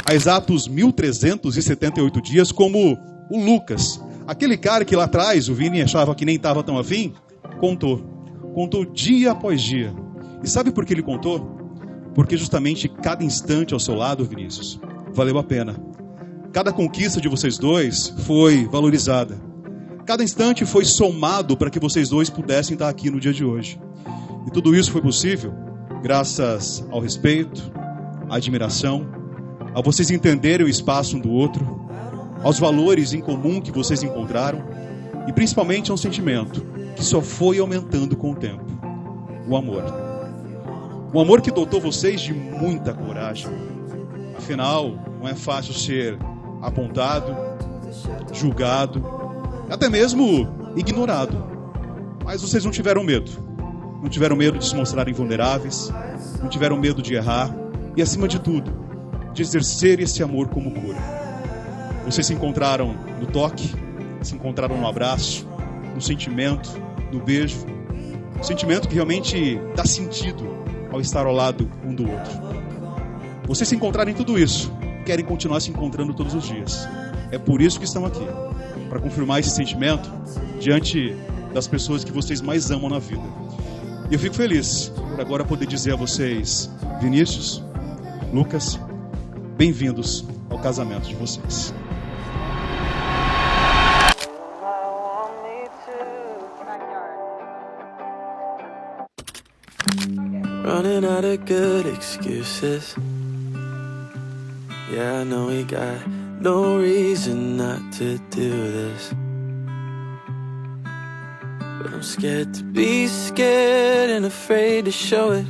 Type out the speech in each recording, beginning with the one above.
há exatos 1.378 dias, como o Lucas, aquele cara que lá atrás o Vini achava que nem estava tão afim, contou dia após dia. E sabe por que ele contou? Porque justamente cada instante ao seu lado, Vinícius, valeu a pena. Cada conquista de vocês dois foi valorizada. Cada instante foi somado para que vocês dois pudessem estar aqui no dia de hoje. E tudo isso foi possível graças ao respeito, à admiração, a vocês entenderem o espaço um do outro, aos valores em comum que vocês encontraram e principalmente a um sentimento que só foi aumentando com o tempo: o amor. O amor que dotou vocês de muita coragem. Afinal, não é fácil ser apontado, julgado, até mesmo ignorado. Mas vocês não tiveram medo. Não tiveram medo de se mostrarem vulneráveis, não tiveram medo de errar e, acima de tudo, de exercer esse amor como cura. Vocês se encontraram no toque, se encontraram no abraço, no sentimento, no beijo. Um sentimento que realmente dá sentido ao estar ao lado um do outro. Vocês se encontraram em tudo isso, querem continuar se encontrando todos os dias. É por isso que estão aqui, para confirmar esse sentimento diante das pessoas que vocês mais amam na vida. E eu fico feliz por agora poder dizer a vocês, Vinícius, Lucas, bem-vindos ao casamento de vocês. Running out of good excuses. Yeah, I know we got no reason not to do this, but I'm scared to be scared and afraid to show it.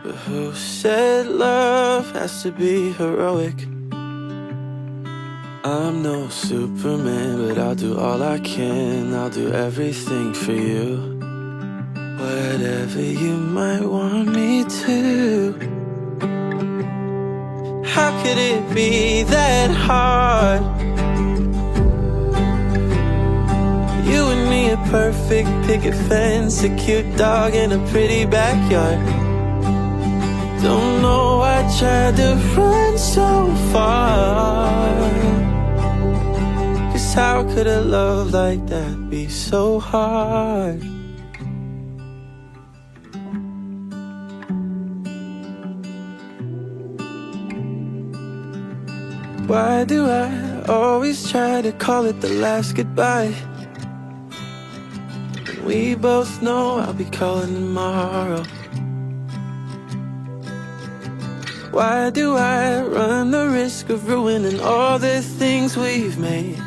But who said love has to be heroic? I'm no Superman, but I'll do all I can. I'll do everything for you, whatever you might want me to. How could it be that hard? You and me, a perfect picket fence, a cute dog in a pretty backyard. Don't know I tried to run so far. 'Cause how could a love like that be so hard? Why do I always try to call it the last goodbye? And we both know I'll be calling tomorrow. Why do I run the risk of ruining all the things we've made?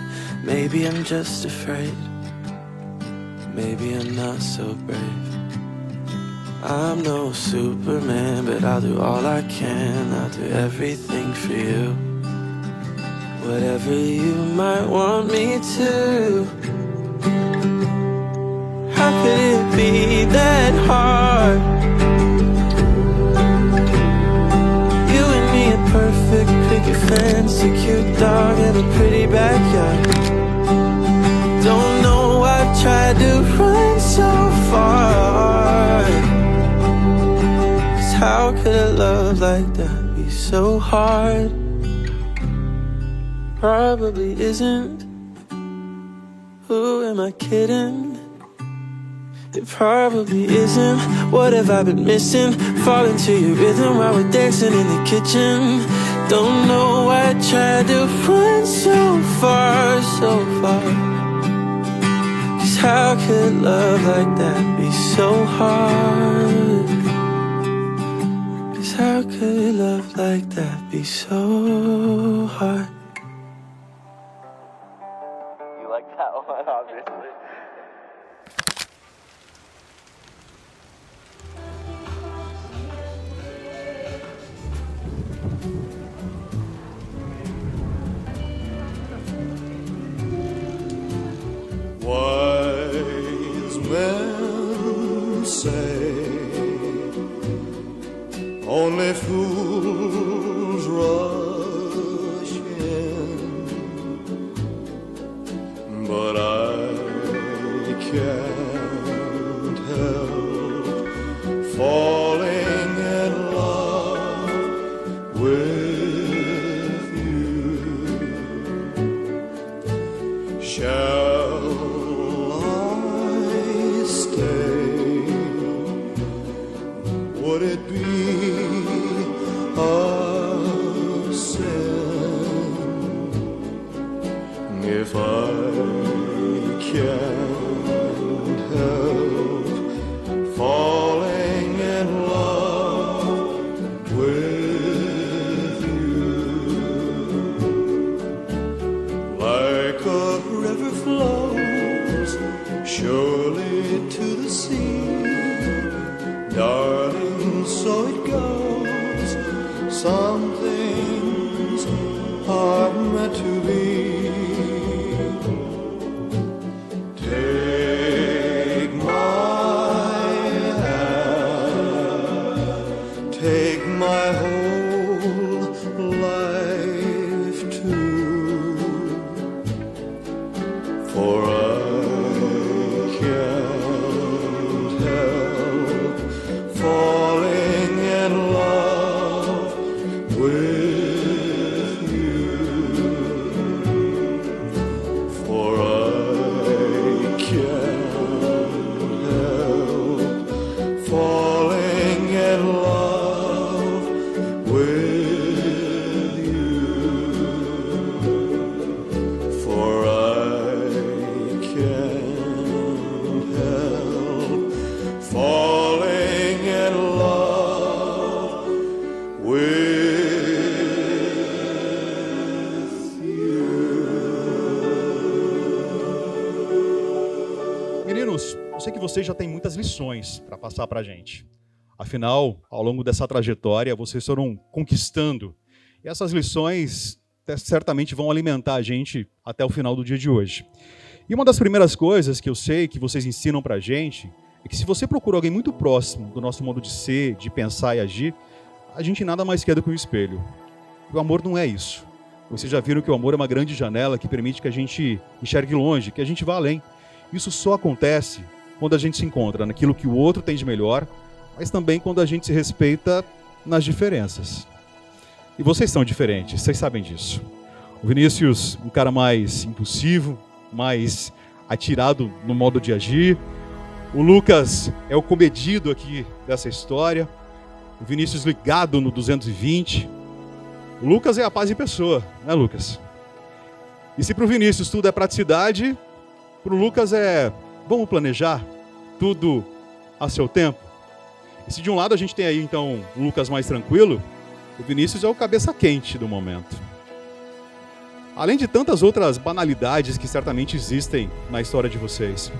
Maybe I'm just afraid. Maybe I'm not so brave. I'm no Superman, but I'll do all I can. I'll do everything for you, whatever you might want me to. How could it be that hard? You and me, a perfect picket fence, a cute dog in a pretty backyard. Don't know I've tried to run so far. 'Cause how could a love like that be so hard? Probably isn't. Who am I kidding? It probably isn't. What have I been missing? Falling to your rhythm while we're dancing in the kitchen. Don't know I tried to run so far, so far. 'Cause how could love like that be so hard? 'Cause how could love like that be so hard? Like that one, obviously. Wise men say only fools rush in, but I can't help falling in love would it be a sin if I can't help falling in love with you? Like a river flows surely to the sea, darling, so it goes. Some things are meant to be. Take my hand, take my whole life too, for I can't help falling in love with you, for I can't help falling in love with you, for I can't help falling in love with Meninos, eu sei que vocês já têm muitas lições para passar para a gente. Afinal, ao longo dessa trajetória, vocês foram conquistando. E essas lições certamente vão alimentar a gente até o final do dia de hoje. E uma das primeiras coisas que eu sei que vocês ensinam para a gente é que se você procura alguém muito próximo do nosso modo de ser, de pensar e agir, a gente nada mais quer do que um espelho. O amor não é isso. Vocês já viram que o amor é uma grande janela que permite que a gente enxergue longe, que a gente vá além. Isso só acontece quando a gente se encontra naquilo que o outro tem de melhor, mas também quando a gente se respeita nas diferenças. E vocês são diferentes, vocês sabem disso. O Vinícius, um cara mais impulsivo, mais atirado no modo de agir. O Lucas é o comedido aqui dessa história. O Vinícius ligado no 220. O Lucas é a paz em pessoa, né, Lucas? E se para o Vinícius tudo é praticidade, para o Lucas é vamos planejar tudo a seu tempo. E se de um lado a gente tem aí então o Lucas mais tranquilo, o Vinícius é o cabeça quente do momento. Além de tantas outras banalidades que certamente existem na história de vocês.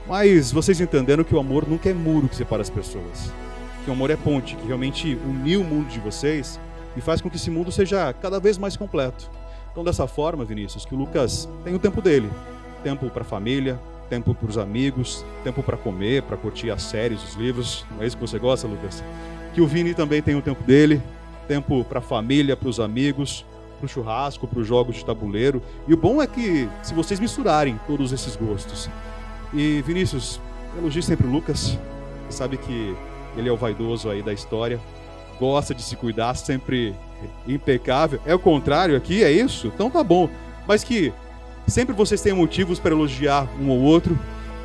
Mas vocês entenderam que o amor nunca é muro que separa as pessoas. Que o amor é ponte, que realmente uniu o mundo de vocês e faz com que esse mundo seja cada vez mais completo. Então dessa forma, Vinícius, que o Lucas tem o tempo dele. Tempo para a família, tempo para os amigos, tempo para comer, para curtir as séries, os livros. Não é isso que você gosta, Lucas? Que o Vini também tem o tempo dele. Tempo para a família, para os amigos, para o churrasco, para os jogos de tabuleiro. E o bom é que se vocês misturarem todos esses gostos. E Vinícius, elogie sempre o Lucas. Você sabe que ele é o vaidoso aí da história. Gosta de se cuidar, sempre impecável. É o contrário aqui, é isso? Então tá bom. Mas que sempre vocês tenham motivos para elogiar um ou outro.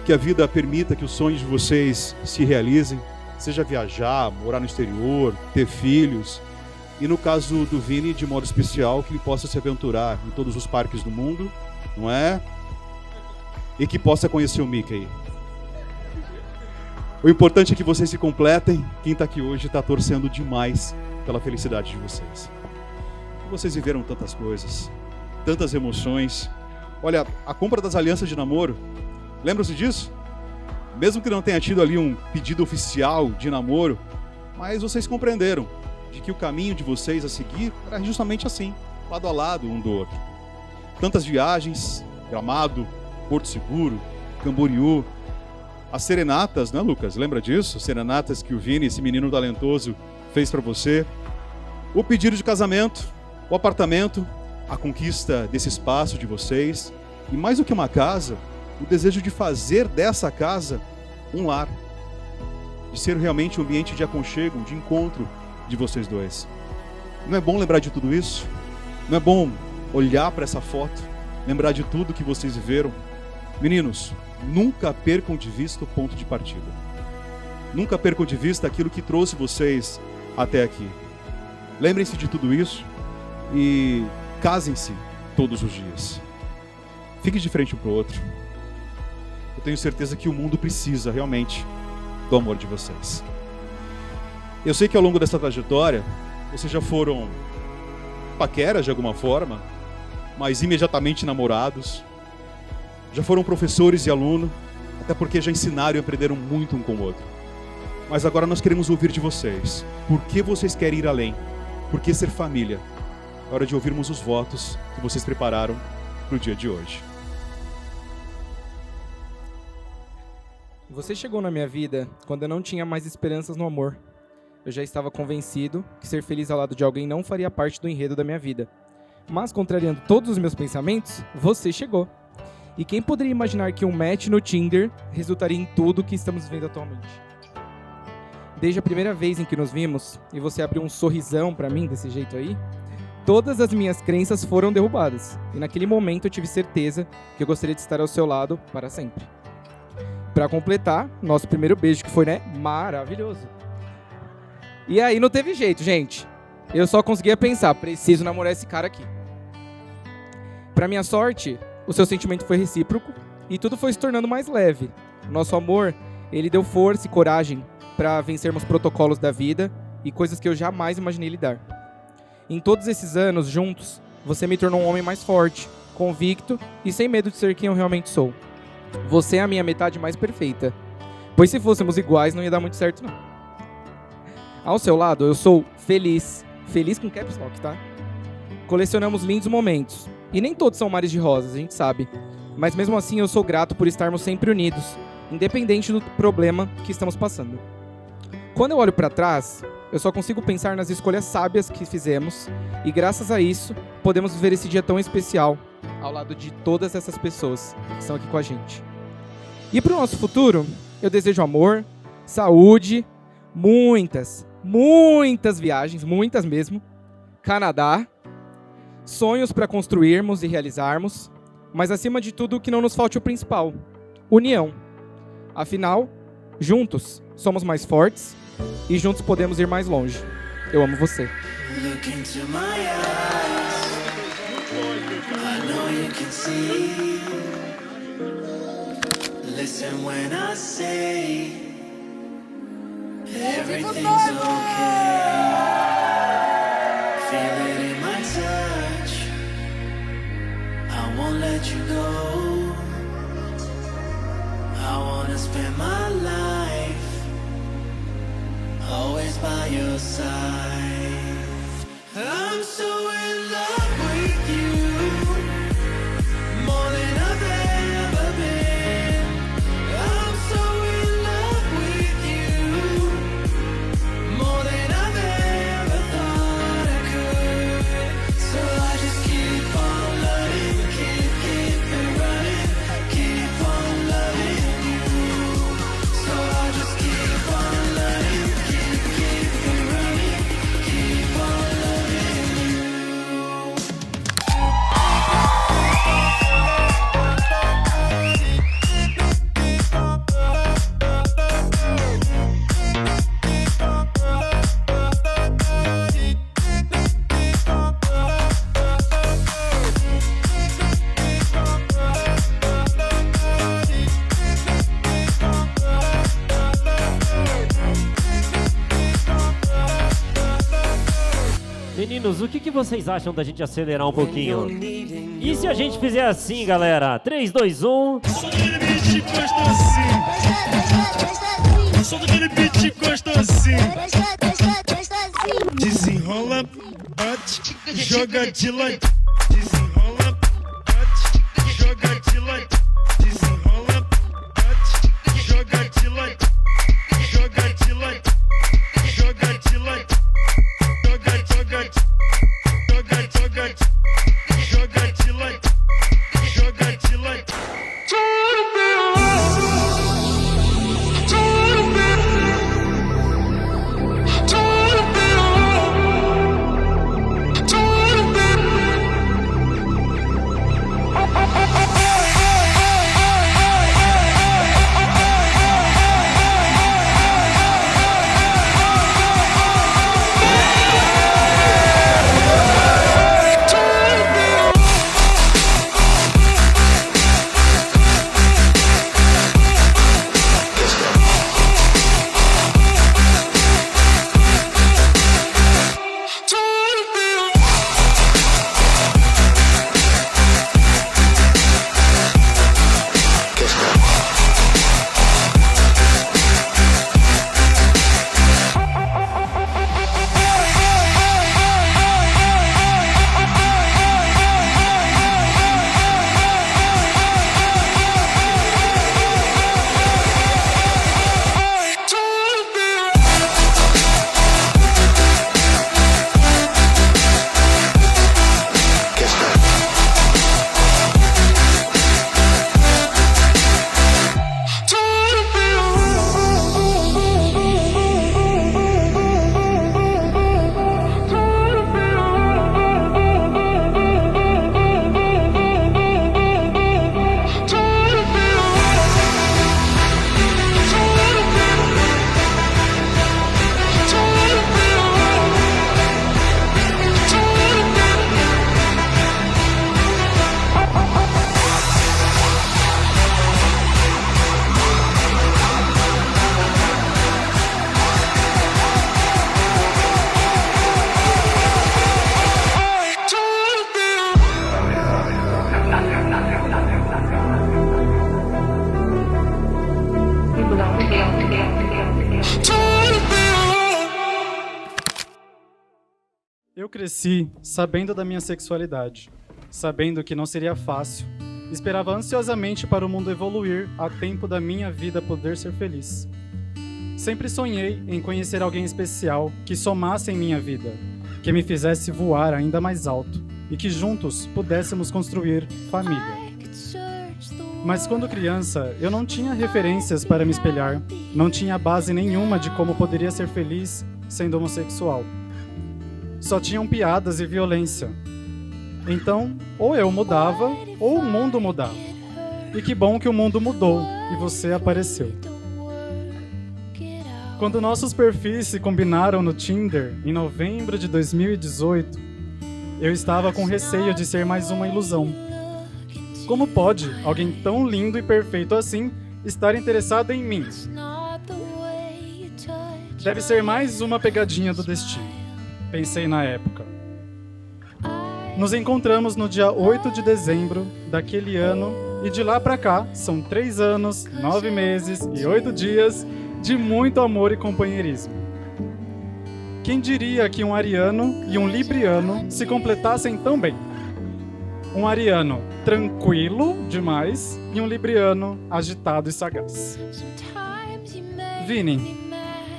Que a vida permita que os sonhos de vocês se realizem. Seja viajar, morar no exterior, ter filhos. E no caso do Vini, de modo especial, que ele possa se aventurar em todos os parques do mundo, não é? E que possa conhecer o Mickey. O importante é que vocês se completem. Quem está aqui hoje está torcendo demais pela felicidade de vocês. Vocês viveram tantas coisas, tantas emoções. Olha, a compra das alianças de namoro, lembram-se disso? Mesmo que não tenha tido ali um pedido oficial de namoro, mas vocês compreenderam de que o caminho de vocês a seguir era justamente assim, lado a lado um do outro. Tantas viagens, Gramado, Porto Seguro, Camboriú, as serenatas, né, Lucas? Lembra disso? Serenatas que o Vini, esse menino talentoso, fez para você. O pedido de casamento, o apartamento, a conquista desse espaço de vocês. E mais do que uma casa, o desejo de fazer dessa casa um lar. De ser realmente um ambiente de aconchego, de encontro de vocês dois. Não é bom lembrar de tudo isso? Não é bom olhar para essa foto, lembrar de tudo que vocês viveram? Meninos, nunca percam de vista o ponto de partida. Nunca percam de vista aquilo que trouxe vocês até aqui. Lembrem-se de tudo isso e casem-se todos os dias. Fiquem de frente um para o outro. Eu tenho certeza que o mundo precisa realmente do amor de vocês. Eu sei que ao longo dessa trajetória, vocês já foram paqueras de alguma forma, mas imediatamente namorados. Já foram professores e alunos, até porque já ensinaram e aprenderam muito um com o outro. Mas agora nós queremos ouvir de vocês. Por que vocês querem ir além? Por que ser família? É hora de ouvirmos os votos que vocês prepararam para o dia de hoje. Você chegou na minha vida quando eu não tinha mais esperanças no amor. Eu já estava convencido que ser feliz ao lado de alguém não faria parte do enredo da minha vida. Mas, contrariando todos os meus pensamentos, você chegou. E quem poderia imaginar que um match no Tinder resultaria em tudo que estamos vivendo atualmente? Desde a primeira vez em que nos vimos, e você abriu um sorrisão pra mim desse jeito aí, todas as minhas crenças foram derrubadas. E naquele momento eu tive certeza que eu gostaria de estar ao seu lado para sempre. Pra completar, nosso primeiro beijo, que foi, maravilhoso. E aí não teve jeito, gente. Eu só conseguia pensar, preciso namorar esse cara aqui. Pra minha sorte, o seu sentimento foi recíproco e tudo foi se tornando mais leve. Nosso amor, ele deu força e coragem para vencermos protocolos da vida e coisas que eu jamais imaginei lidar. Em todos esses anos juntos, você me tornou um homem mais forte, convicto e sem medo de ser quem eu realmente sou. Você é a minha metade mais perfeita, pois se fôssemos iguais não ia dar muito certo não. Ao seu lado eu sou feliz com caps lock, tá? Colecionamos lindos momentos, e nem todos são mares de rosas, a gente sabe, mas mesmo assim eu sou grato por estarmos sempre unidos, independente do problema que estamos passando. Quando eu olho para trás, eu só consigo pensar nas escolhas sábias que fizemos e graças a isso, podemos viver esse dia tão especial ao lado de todas essas pessoas que estão aqui com a gente. E para o nosso futuro, eu desejo amor, saúde, muitas viagens, muitas mesmo, Canadá, sonhos para construirmos e realizarmos, mas acima de tudo que não nos falte o principal, união. Afinal, juntos somos mais fortes e juntos podemos ir mais longe. Eu amo você. Look into my eyes. I know you can see. Listen when I say everything's okay. Feel it in my touch. I won't let you go. I wanna spend my life always by your side. I'm so in love with you, more than I've ever been. I'm so in love with you, more than I've ever thought I could. So I just keep on loving, keep it running, keep on loving you. So I just keep on loving, keep it running, keep on loving you. Meninos, o que vocês acham da gente acelerar um pouquinho? E se a gente fizer assim, galera? 3, 2, 1... Só daquele beat gostosinho. Só daquele beat gostosinho. Desenrola, bate, joga de lado. Desenrola, bate, joga de lado. Desenrola, bate, joga de lado. Joga de lado. Joga de lado. Joga, joga, joga, joga, joga de lado. Joga de lado. Eu cresci sabendo da minha sexualidade, sabendo que não seria fácil. Esperava ansiosamente para o mundo evoluir a tempo da minha vida poder ser feliz. Sempre sonhei em conhecer alguém especial que somasse em minha vida, que me fizesse voar ainda mais alto e que juntos pudéssemos construir família. Mas quando criança, eu não tinha referências para me espelhar, não tinha base nenhuma de como poderia ser feliz sendo homossexual. Só tinham piadas e violência. Então, ou eu mudava, ou o mundo mudava. E que bom que o mundo mudou e você apareceu. Quando nossos perfis se combinaram no Tinder, em novembro de 2018, eu estava com receio de ser mais uma ilusão. Como pode alguém tão lindo e perfeito assim estar interessado em mim? Deve ser mais uma pegadinha do destino, pensei na época. Nos encontramos no dia 8 de dezembro daquele ano e de lá pra cá são 3 anos, 9 meses e 8 dias de muito amor e companheirismo. Quem diria que um ariano e um libriano se completassem tão bem? Um ariano tranquilo demais e um libriano agitado e sagaz. Vini,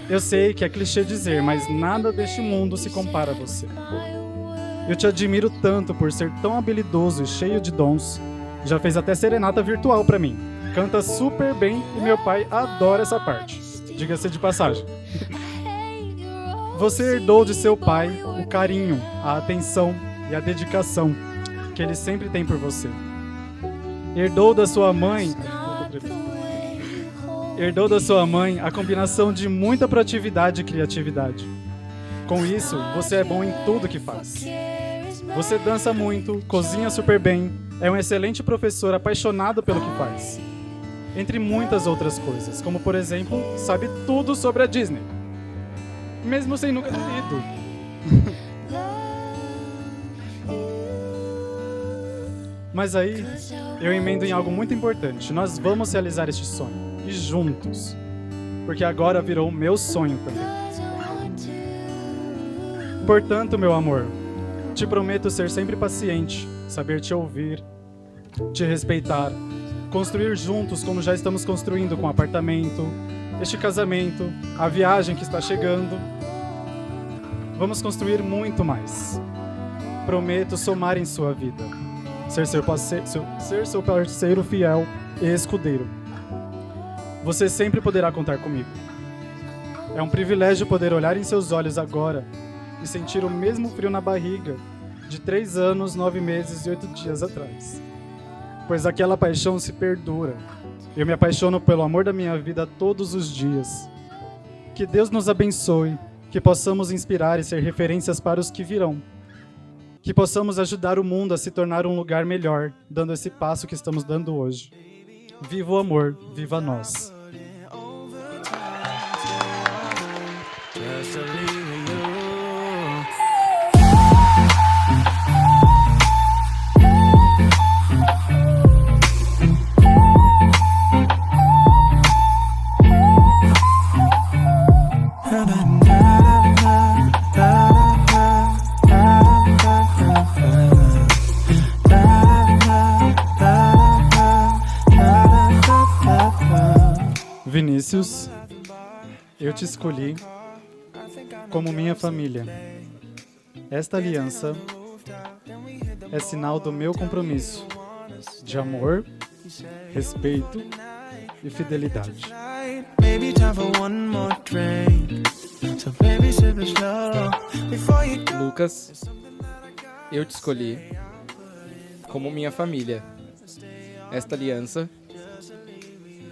eu sei que é clichê dizer, mas nada deste mundo se compara a você. Eu te admiro tanto por ser tão habilidoso e cheio de dons. Já fez até serenata virtual pra mim. Canta super bem e meu pai adora essa parte. Diga-se de passagem. Você herdou de seu pai o carinho, a atenção e a dedicação que ele sempre tem por você. Herdou da sua mãe a combinação de muita proatividade e criatividade. Com isso, você é bom em tudo que faz. Você dança muito, cozinha super bem, é um excelente professor apaixonado pelo que faz. Entre muitas outras coisas, como por exemplo, sabe tudo sobre a Disney. Mesmo sem nunca ter ido. Mas aí, eu emendo em algo muito importante. Nós vamos realizar este sonho. E juntos. Porque agora virou o meu sonho também. Portanto, meu amor, te prometo ser sempre paciente, saber te ouvir, te respeitar, construir juntos como já estamos construindo com o apartamento, este casamento, a viagem que está chegando. Vamos construir muito mais. Prometo somar em sua vida, ser seu parceiro fiel e escudeiro. Você sempre poderá contar comigo. É um privilégio poder olhar em seus olhos agora e sentir o mesmo frio na barriga de 3 anos, 9 meses e 8 dias atrás. Pois aquela paixão se perdura. Eu me apaixono pelo amor da minha vida todos os dias. Que Deus nos abençoe, que possamos inspirar e ser referências para os que virão. Que possamos ajudar o mundo a se tornar um lugar melhor, dando esse passo que estamos dando hoje. Viva o amor, viva nós. Vinícius, eu te escolhi como minha família. Esta aliança é sinal do meu compromisso de amor, respeito e fidelidade. Lucas, eu te escolhi como minha família. Esta aliança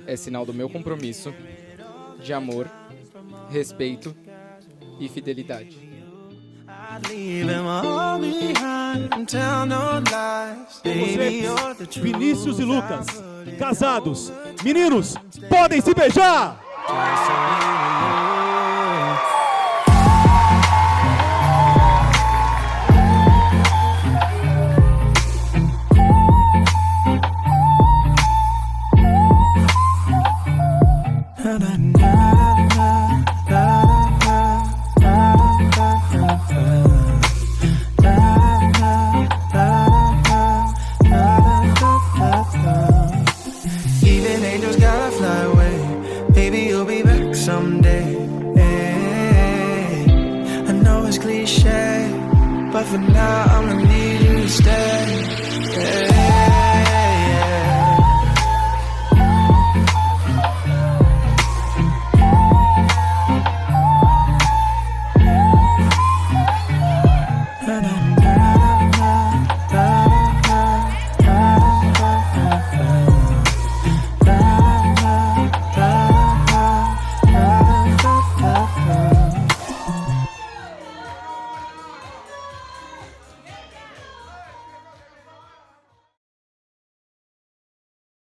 é sinal do meu compromisso de amor, respeito e fidelidade. Vinícius e Lucas, casados, meninos, podem se beijar! But for now, I'ma need you to stay. Yeah.